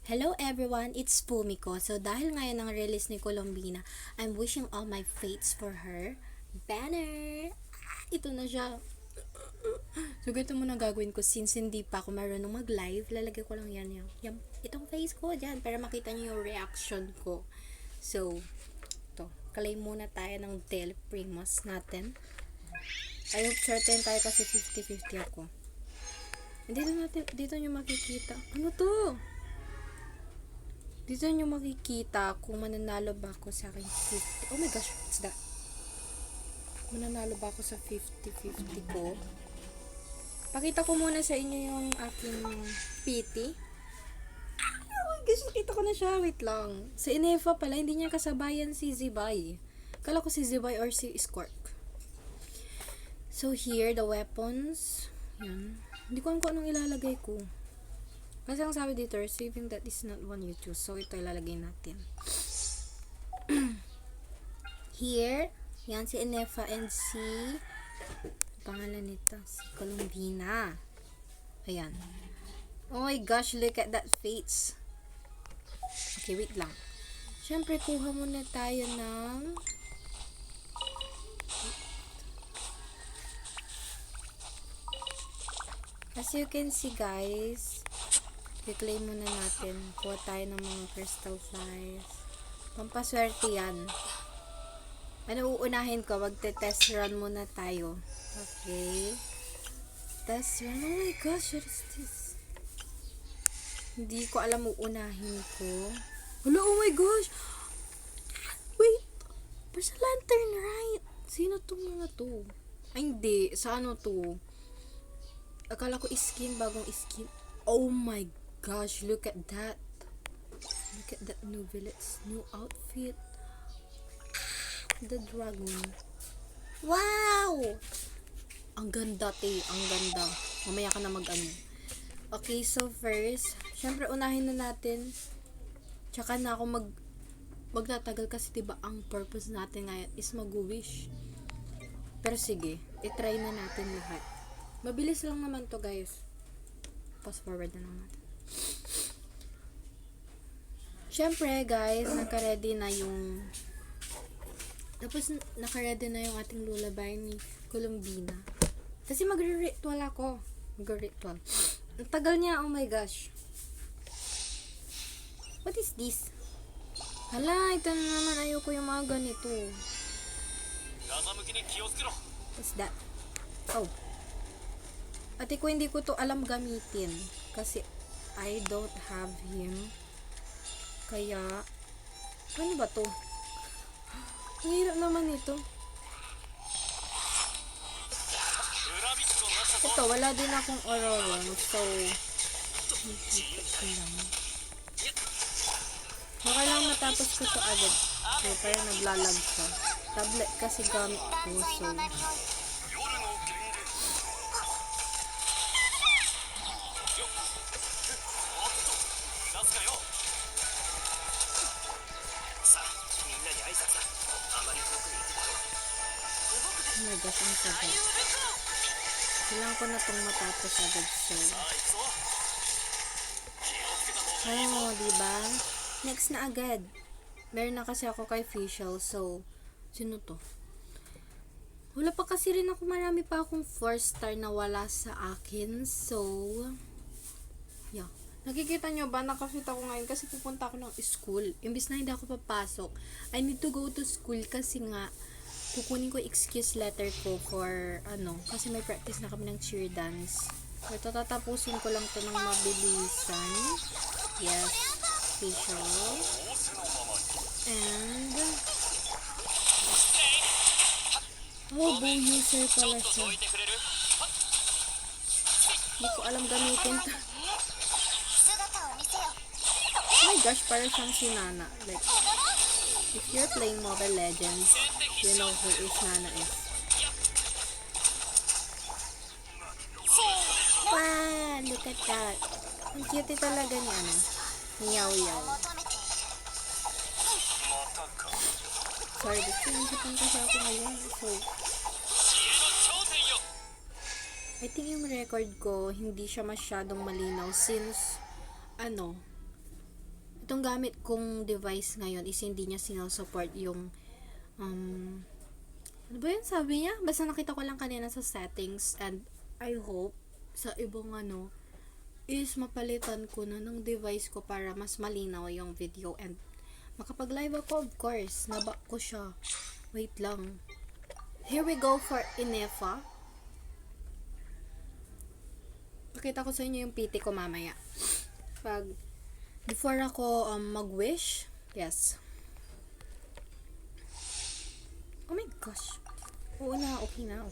Hello everyone, it's Pumiko. So dahil ngayon ang release ni Colombina, I'm wishing all my fates for her. Banner! Ito na siya. So ganito muna gagawin ko since hindi pa ako marunong mag-live. Lalagay ko lang itong face ko dyan para makita niyo yung reaction ko. So, claim muna tayo ng Del Primos natin. I hope certain tayo kasi 50-50 ako. Dito nyo makikita. Ano to? Dito nyo makikita kung mananalo ba ako sa aking 50. Oh my gosh, what's that? Mananalo ba ako sa 50-50 ko? Pakita ko muna sa inyo yung aking PT. Oh my gosh, nakita ko na siya. Wait lang. Sa Inefa pala, hindi niya kasabayan si Zibay. Kala ko si Zibay or si Squark. So here, the weapons. Yan. Hindi ko alam kung anong ilalagay ko. Kasi ang sabi dito, receiving that is not one you choose. So, ito ilalagay natin. Here, yan si Inefa and si pangalan nito, si Colombina. Ayan. Oh my gosh, look at that face. Okay, wait lang. Siyempre, kuha muna tayo ng as you can see guys, i-claim muna natin. Kuha tayo ng mga crystal flies. Pampaswerte yan. Ano uunahin ko? Magte-test run muna tayo. Okay. Test run. Oh my gosh, what is this? Hindi ko alam uunahin ko. Hello, oh my gosh! Wait! There's a lantern, right? Sino tong mga to? Ay, hindi. Sa ano to? Akala ko skin, bagong skin. Oh my gosh, look at that. Look at that new village, new outfit. The dragon. Wow! Ang ganda, te. Ang ganda. Mamaya ka na mag-ano. Okay, so first, syempre unahin na natin. Tsaka na ako magtatagal kasi diba ang purpose natin ngayon is mag-wish. Pero sige, itry na natin lahat. Mabilis lang naman to guys. Fast forward na lang natin. Syempre guys, naka-ready na yung ating lullaby ni Colombina. Kasi magre-ritual ako. Magre-ritual. Ang tagal niya, oh my gosh. What is this? Hala, ito na naman. Ayoko yung mga ganito. What's that? Oh. Ate ko, hindi ko to alam gamitin. Kasi I don't have him. Kaya, ano ba to? Ang hirap naman ito. Ito, wala din akong Aurora. So, baka lang matapos ko to agad. Okay, parang naglalag siya. Tablet kasi gamit ko. So, oh my gosh, ang sabay. Kailangan ko na itong matapos agad. So, ayun mo, diba? Next na agad. Meron na kasi ako kay Facial. So, sino to? Wala pa kasi rin ako. Marami pa akong 4-star na wala sa akin. So, yeah. Nakikita nyo ba? Nakafit ako ngayon kasi pupunta ako ng school. Imbis na hindi ako papasok, I need to go to school kasi nga kukunin ko excuse letter ko for kasi may practice na kami ng cheer dance. Ito, tatapusin ko lang to ng mabilisan. Yes, facial. And bow user pala siya. Hindi ko alam gamitin to. Oh my gosh, parang siyang si Nana. Like, if you're playing Mobile Legends, you know who is Nana is. Wow, look at that. Ang cute talaga ni Meow Meow. Sorry, but sinisipan kasi ako ngayon. So, I think yung record ko, hindi siya masyadong malinaw since, itong gamit kong device ngayon is hindi niya sinusupport yung ano ba yun sabi niya? Basta nakita ko lang kanina sa settings, and I hope sa ibang is mapalitan ko na ng device ko para mas malinaw yung video and makapag-live ako, of course. Nabak ko siya. Wait lang. Here we go for Inefa. Pakita ko sa inyo yung PT ko mamaya. Before ako mag-wish. Yes. Oh my gosh. Oo na, okay na.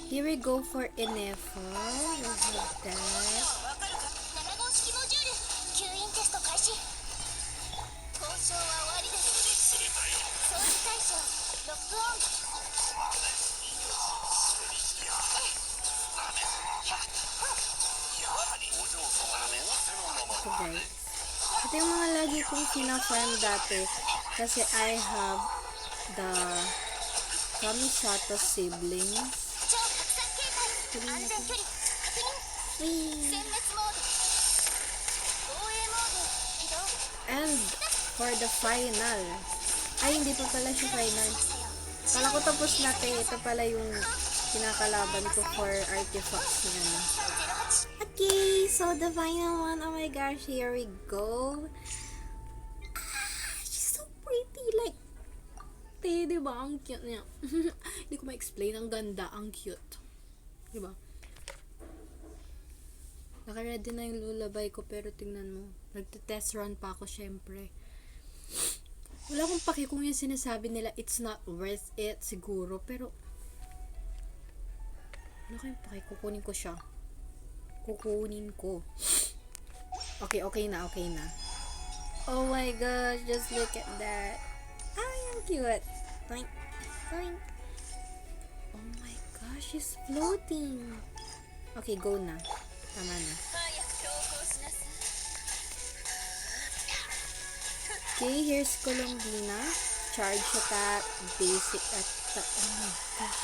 Here we go for Inefa. We have that. Ito guys. Ito yung mga lagi kong pina-farm dati kasi I have the Kamisato siblings. And for the final. Ay, hindi pa pala siya final. Kala ko tapos natin. Ito pala yung kinakalaban ko for artifacts niya. Okay, so the final one. Oh my gosh, here we go. She's so pretty. Like, diba? Ang cute niya. Hindi ko ma-explain. Ang ganda. Ang cute. Diba? Naka-ready na yung lullaby ko, pero tingnan mo. Nagte-test run pa ako, syempre. Wala akong paki kung yung sinasabi nila, it's not worth it, siguro. Pero, wala kayong paki. Kukunin ko siya. Kukunin ko. Okay na. Oh my gosh, just look at that. Ay, ang cute. Toink. Oh my gosh, she's floating. Okay, go na. Tama na. Okay, here's Colombina. Charge attack, basic attack. Oh my gosh.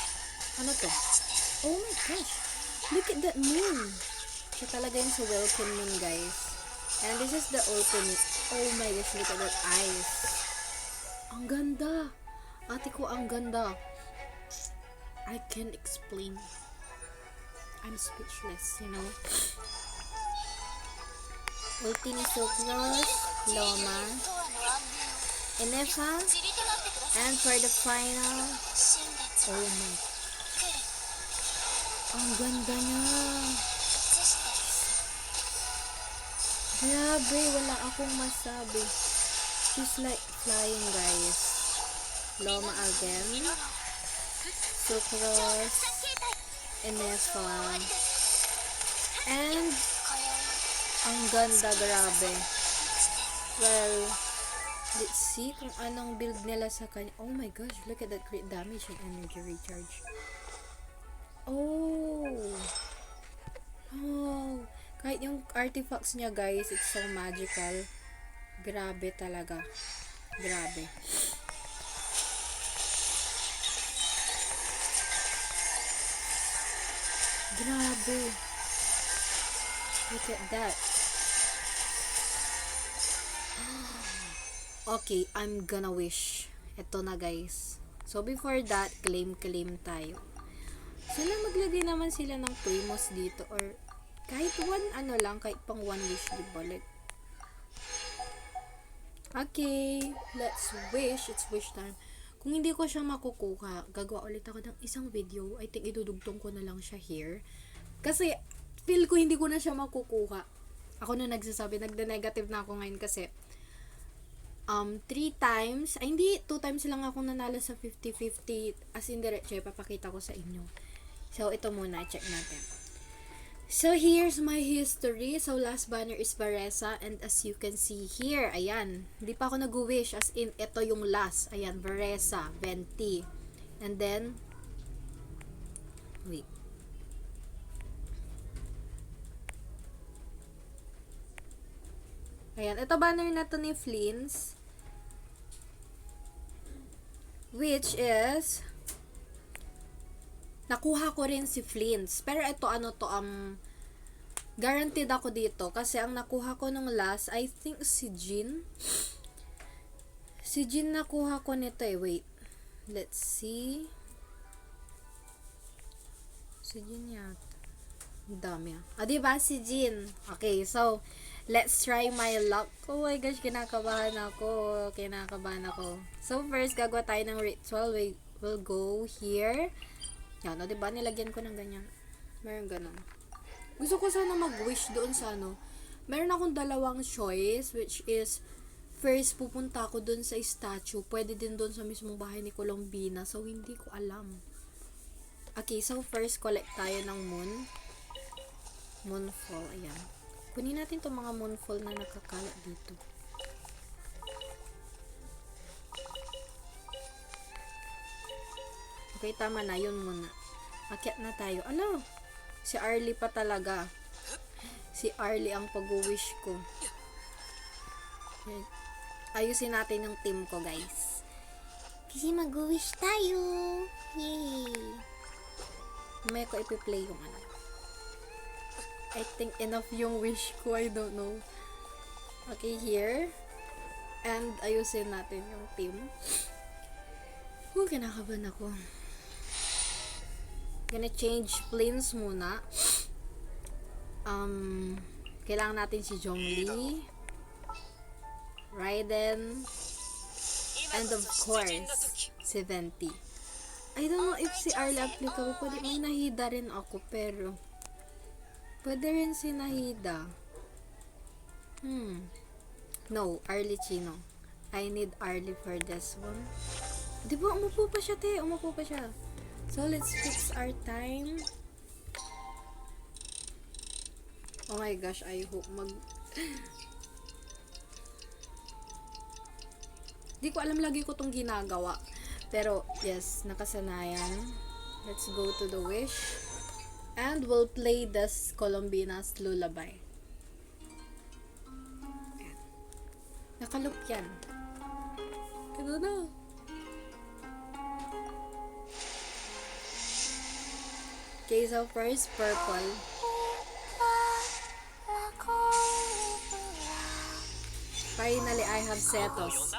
Ano to? Oh my gosh. Look at that moon. Siya talaga yung sa welcome moon, guys. And this is the ultimate. Oh my gosh, look at that eyes. Ang ganda. Ate ko, ang ganda. I can't explain. I'm speechless, you know. Ulti ni Sucrose, Loma, Inefa, and for the final, oh my, ang ganda niya. Grabe, wala akong masabi. She's like flying, guys. Loma again, Sucrose, Inefa, and ang ganda, grabe. Well, let's see kung anong build nila sa kanya. Oh my gosh, look at that crit damage and energy recharge. Oh, kahit yung artifacts niya, guys, it's so magical. Grabe talaga. Grabe. Grabe. Look at that. Okay, I'm gonna wish. Ito na, guys. So, before that, claim tayo. Sana maglagay naman sila ng famous dito or kahit kahit pang one wish, diba? Like, okay, let's wish. It's wish time. Kung hindi ko siya makukuha, gagawa ulit ako ng isang video. I think idudugtong ko na lang siya here. Kasi, feel ko hindi ko na siya makukuha. Ako na nagsasabi, nagda-negative na ako ngayon kasi 3 times, hindi, 2 times lang ako nanalo sa 50-50. As in, diretso, papakita ko sa inyo. So, ito muna, check natin. So, here's my history. So, last banner is Varesa. And as you can see here, ayan. Hindi pa ako nag-wish. As in, ito yung last. Ayan, Varesa, 20. And then, wait. Ayan, ito banner na to ni Flins. Which is, nakuha ko rin si Flins. Pero ito, Guaranteed ako dito. Kasi ang nakuha ko nung last, I think si Jin. Si Jin nakuha ko nito eh. Wait. Let's see. Si Jin yata. Ang dami ah. Ah, diba? Si Jin. Okay, so, let's try my luck. Oh my gosh, kinakabahan ako. Kinakabahan ako. So, first, gagawa tayo ng ritual. We'll go here. Yan, o, diba? Nilagyan ko ng ganyan. Meron ganun. Gusto ko sana mag-wish doon sa ano. Meron akong dalawang choice, which is, first, pupunta ako doon sa statue. Pwede din doon sa mismong bahay ni Colombina. So, hindi ko alam. Okay, so first, collect tayo ng moon. Moonfall, ayan. Kunin natin itong mga moonfall na nakakalat dito. Okay, tama na. Yun muna. Akyat na tayo. Ano? Si Arlie pa talaga. Si Arlie ang pag-wish ko. Ayan. Ayusin natin yung team ko, guys. Kasi mag-wish tayo. Yay! May ko ipi-play yung ano. I think enough yung wish ko. I don't know. Okay, here. And ayusin natin yung team. Kinakabahan ako. Gonna change planes muna. Kailangan natin si Zhongli, Raiden, and of course, si Venti. I don't know if si Arlie applicable. Pwede, may Nahida rin ako, pero pwede rin si Nahida. No, Arlie Chino. I need Arlie for this one. Diba, umupo pa siya, te. Umupo pa siya. So, let's fix our time. Oh my gosh, I hope Di ko alam, lagi ko tong ginagawa. Pero, yes, nakasanayan. Let's go to the wish. And we'll play this Colombina's Lullaby. Ayan. Nakaloop yan. Kaya na. Okay, so first, purple. Finally, I have Setos.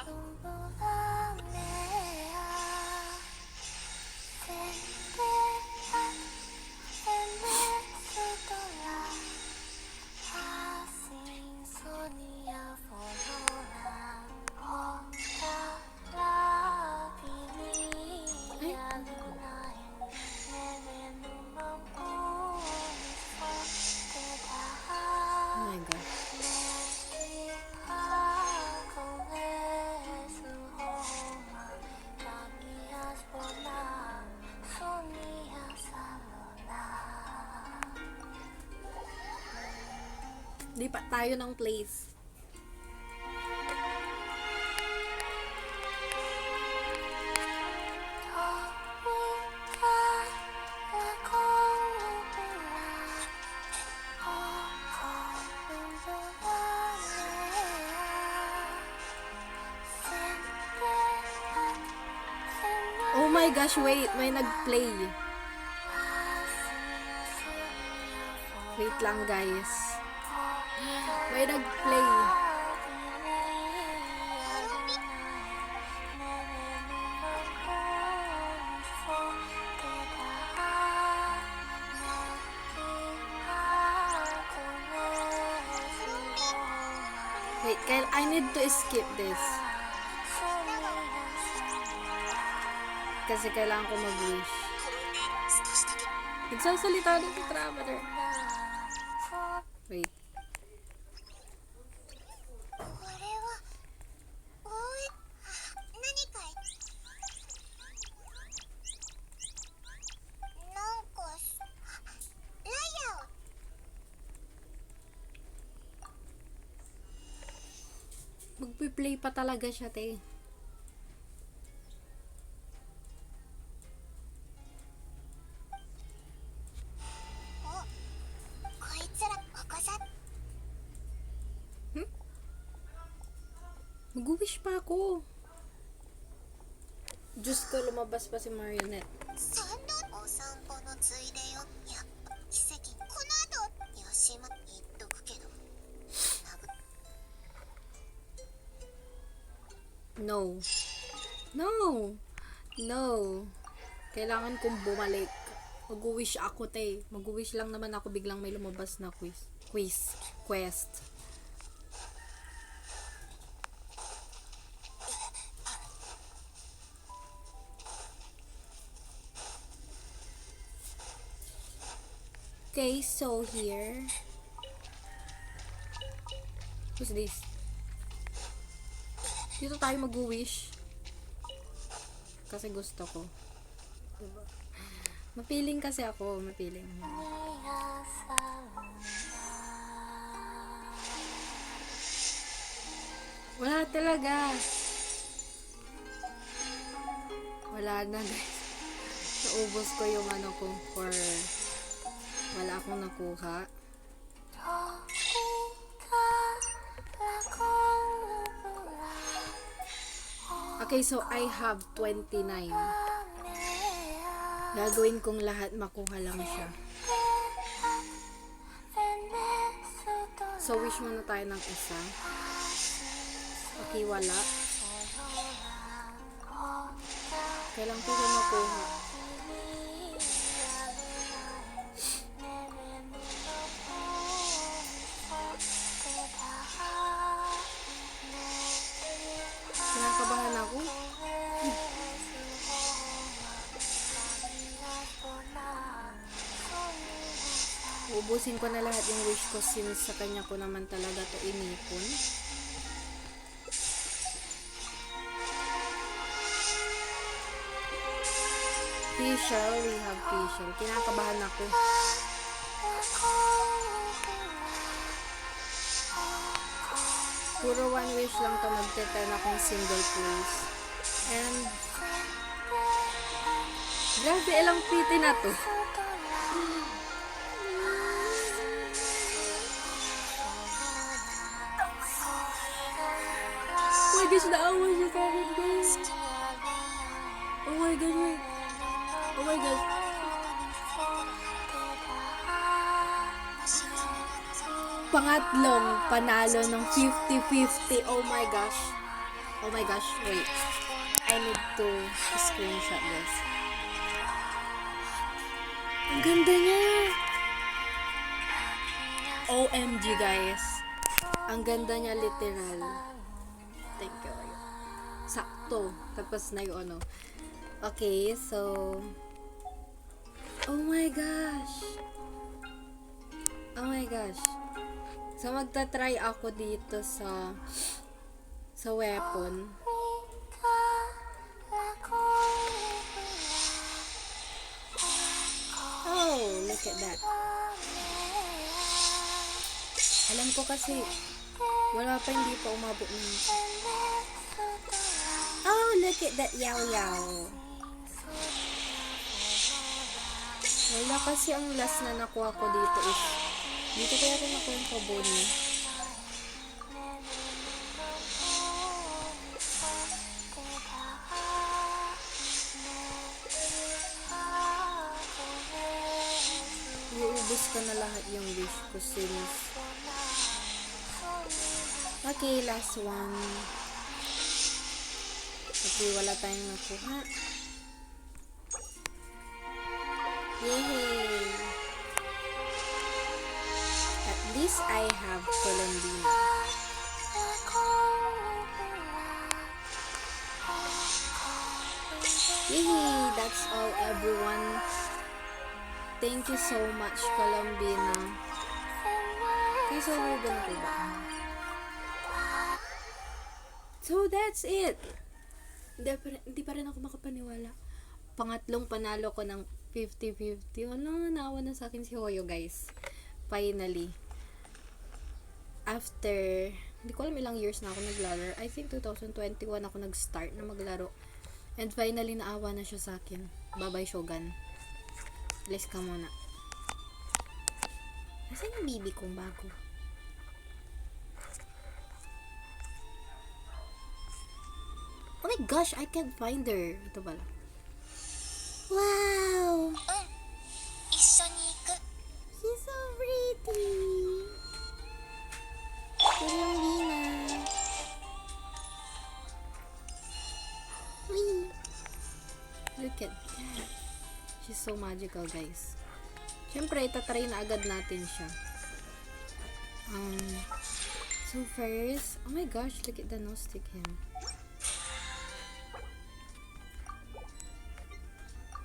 Oh my God. Lipat tayo ng place. Oh my gosh, wait. May nag-play. Wait lang, guys. May nag-play. Wait, I need to skip this. Kasi kailangan ko mag-wish. Nagsasalita na si Traveler. Wait. Magpi-play pa talaga siya, te. Mag-wish pa ako. Diyos ko, lumabas pa si Marionette. お散歩のついでよ。やっぱ奇跡。この後、よしま、No. No. No. Kailangan kong bumalik. Mag-wish ako, te. Mag-wish lang naman ako, biglang may lumabas na quest. Okay, so here. Who's this? Dito tayo mag-wish. Kasi gusto ko. Diba? Mapiling kasi ako. Mapiling. Wala talaga. Wala na, guys. Naubos ko yung ano ko for wala akong nakuha. Okay, so I have 29. Gagawin kong lahat, makuha lang siya. So, wish muna tayo ng isa. Okay, wala. Kailan ko siya makuha? Kinakabahan ako. Ubusin ko na lahat yung wish ko since sa kanya ko naman talaga to inipon. Facial, we have facial. Kinakabahan ako. Puro one wish lang to, magte-10 akong single place. And grabe, ilang piti na to. Oh my gosh, naawa siya sa akin, guys. Oh my gosh, wait. Oh my gosh. Pangatlong panalo ng 50-50. Oh my gosh. Oh my gosh, wait. I need to screenshot this. Ang ganda niya. OMG, guys. Ang ganda niya, literal. Thank you. Sakto. Tapos na yung ano. Okay, so oh my gosh. Oh my gosh. So magta-try ako dito sa weapon. Oh, look at that. Alam ko kasi wala pa, hindi pa umabot ng. Oh, look at that yaw-yaw. Wala kasi, ang last na nakuha ko dito is dito kaya rin nakuha yung kaboni. Iubos ko na lahat yung wish ko since. Okay, last one. Okay, wala tayong nakuha. Yay! At least I have Colombina. Yay! That's all, everyone. Thank you so much, Colombina. Okay, so we're gonna go back. So that's it. Hindi pa rin ako makapaniwala. Pangatlong panalo ko ng 50-50. Ano, naawa na sa akin si Hoyo, guys. Finally. After, hindi ko alam ilang years na ako naglaro. I think 2021 ako nag-start na maglaro. And finally, naawa na siya sa akin. Bye-bye, Shogun. Alis ka muna. Nasaan yung bibi kong bago? Oh my gosh, I can't find her. Ito pala. Wow! She's so pretty. Colombina. Look at that. She's so magical, guys. Siyempre, itatry na agad natin siya. So first, oh my gosh, look at the nose stick him.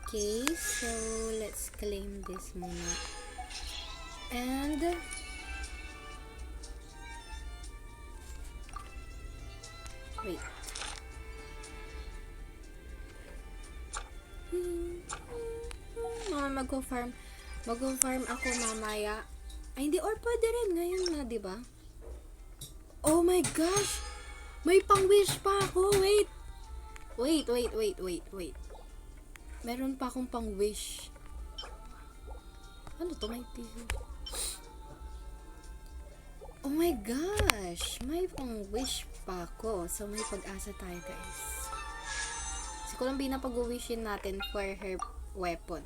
Okay, so let's claim this muna. And wait. Mama, mag-farm ako mamaya. Ay, hindi, or pwede rin ngayon na, diba? Oh my gosh! May pang-wish pa ako! Wait! Meron pa akong pang-wish. Ano to? May tissue. Oh my gosh! May pang-wish pa ako. So, may pag-asa tayo, guys. Si Columbine na pag-wishin natin for her weapon.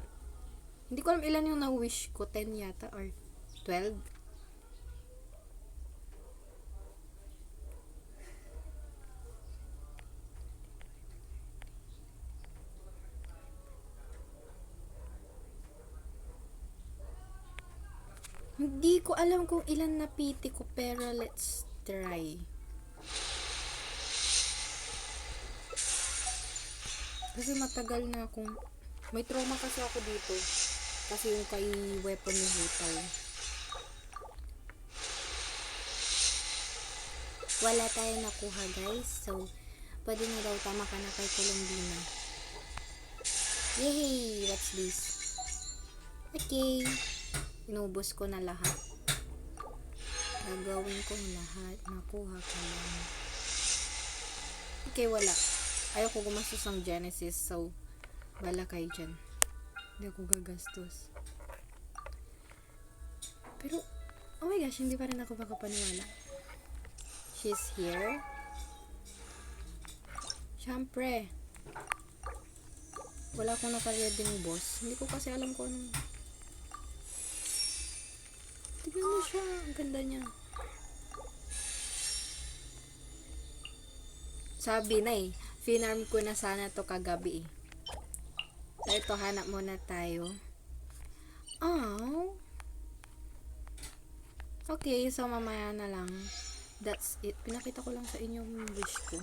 Hindi ko alam ilan yung na-wish ko. 10 yata or 12. Hindi ko alam kung ilan napiti ko, pero let's try. Kasi matagal na akong... May trauma kasi ako dito. Kasi yung kay weapon ni Hutaw. Wala tayo nakuha, guys. So, pwede na daw tama ka na kay Columbina. Yay! What's this? Okay. Inubos ko na lahat. Gagawin ko lahat. Nakuha ko lang. Okay, wala. Ayoko gumastos ng Genesis. So, bala kayo dyan. Hindi ako gagastos. Pero, oh my gosh, hindi pa rin ako makapaniwala. She's here. Siyempre. Wala akong nakareading boss. Hindi ko kasi alam kung anong... Tignan mo siya. Ang ganda niya. Sabi na eh. Finarm ko na sana to kagabi eh. So, ito, hanap muna tayo. Oh. Okay, so mamaya na lang. That's it. Pinakita ko lang sa inyo yung wish ko.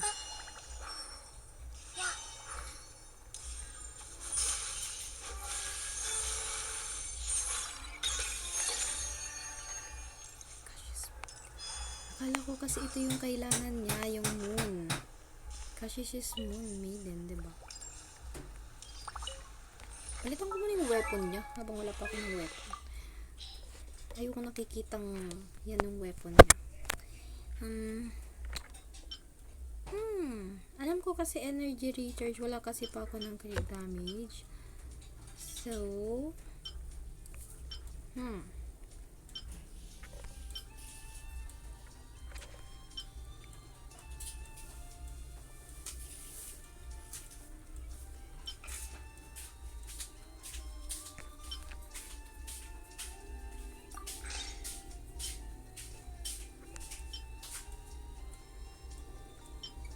Akala ko kasi ito yung kailangan niya, yung moon. Kasi she's moon maiden, diba? Palitan ko muna yung weapon niya habang wala pa akong weapon. Ayoko nakikitang yan yung weapon niya. Alam ko kasi energy recharge. Wala kasi pa ako ng crit damage. So,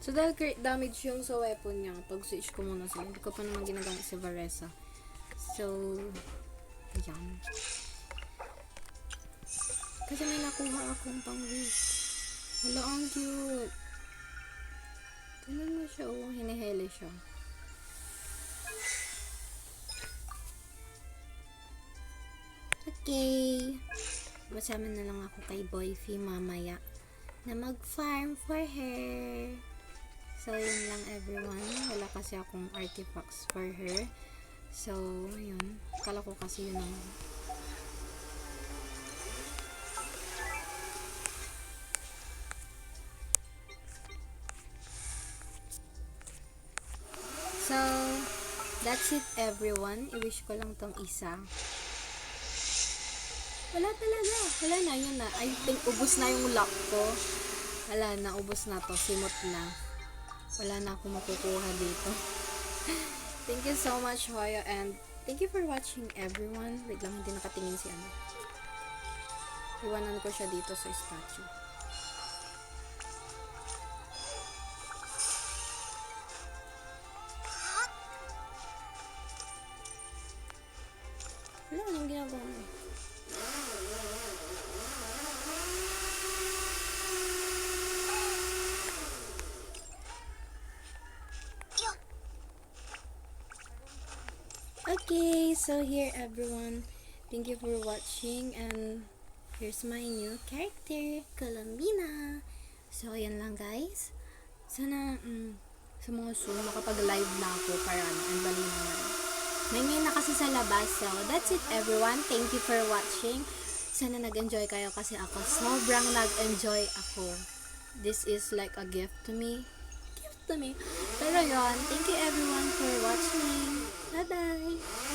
so, dahil crit damage yung sa weapon niya, pag-switch ko muna sila. Hindi ko pa naman ginagamit si Varesa. So, ayan. Kasi may nakuha akong pang-wish. Hala, ang cute. Tignan mo siya, oh. Hinihele siya. Okay. Masama na lang ako kay Boyfie mamaya na mag-farm for her. So, yun lang everyone. Wala kasi akong artifacts for her. So, yun. Kala ko kasi yun ang... So, that's it everyone. I-wish ko lang tong isa. Wala talaga. Wala na, yun na. I think ubos na yung luck ko. Wala na, ubos na to. Simot na. Wala na akong makukuha dito. Thank you so much, Hoyo, and thank you for watching, everyone. Wait lang, hindi nakatingin si ano. Iwanan ko siya dito sa statue. ginagawa mo? Okay, so here everyone. Thank you for watching and here's my new character, Colombina. So, ayan lang guys. Sana, sa mga soon, makapag-live na ako para ang bali naman. May na kasi sa labas. So, that's it everyone. Thank you for watching. Sana nag-enjoy kayo kasi ako. Sobrang nag-enjoy ako. This is like a gift to me. Gift to me. Pero yon, thank you everyone for watching. Bye-bye!